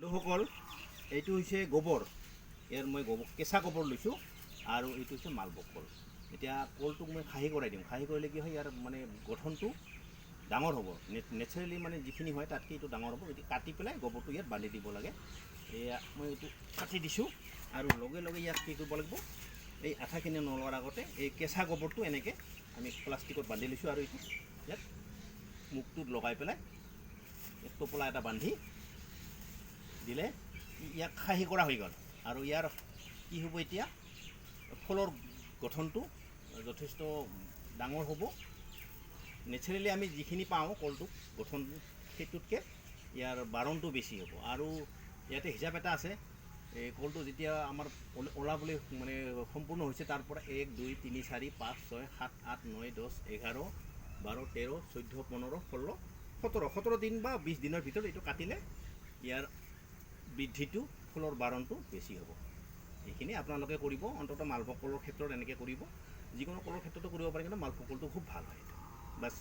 বন্ধুসকল, এইটো হৈছে গোবৰ। ইয়াৰ মই কেঁচা গোবৰ লৈছোঁ আৰু এইটো হৈছে মালভোগ কল। এতিয়া কলটোক মই খাহী কৰাই দিম। খাহী কৰিলে কি হয়, ইয়াৰ মানে গঠনটো ডাঙৰ হ'ব। নেচাৰেলি মানে যিখিনি হয় তাতকৈ এইটো ডাঙৰ হ'ব। এতিয়া কাটি পেলাই গোবৰটো ইয়াত বান্ধি দিব লাগে। এয়া মই এইটো কাটি দিছোঁ আৰু লগে লগে ইয়াত কি কৰিব লাগিব, এই আঠাখিনি নলোৱাৰ আগতে এই কেঁচা গোবৰটো এনেকৈ আমি প্লাষ্টিকত বান্ধি লৈছোঁ আৰু এইটো ইয়াত মুখটোত লগাই পেলাই টোপোলা এটা বান্ধি দিলে ইয়াক খাহী কৰা হৈ গ'ল। আৰু ইয়াৰ কি হ'ব, এতিয়া ফলৰ গঠনটো যথেষ্ট ডাঙৰ হ'ব। নেচাৰেলি আমি যিখিনি পাওঁ কলটোক গঠন, সেইটোতকৈ ইয়াৰ বাৰণটো বেছি হ'ব। আৰু ইয়াতে হিচাপ এটা আছে, এই কলটো যেতিয়া আমাৰ ওলাবলৈ মানে সম্পূৰ্ণ হৈছে, তাৰ পৰা 1 2 3 4 5 6 7 8 9 10 11 12 13 14 15 16 17 দিন বা 20 দিনৰ ভিতৰত এইটো কাটিলে ইয়াৰ বৃদ্ধিটো, ফুলৰ বাৰণটো বেছি হ'ব। এইখিনি আপোনালোকে কৰিব, অন্ততঃ মালভোগ কলৰ ক্ষেত্ৰত এনেকৈ কৰিব। যিকোনো কলৰ ক্ষেত্ৰতো কৰিব পাৰে, কিন্তু মালভোগ কলটো খুব ভাল হয়। বাছ।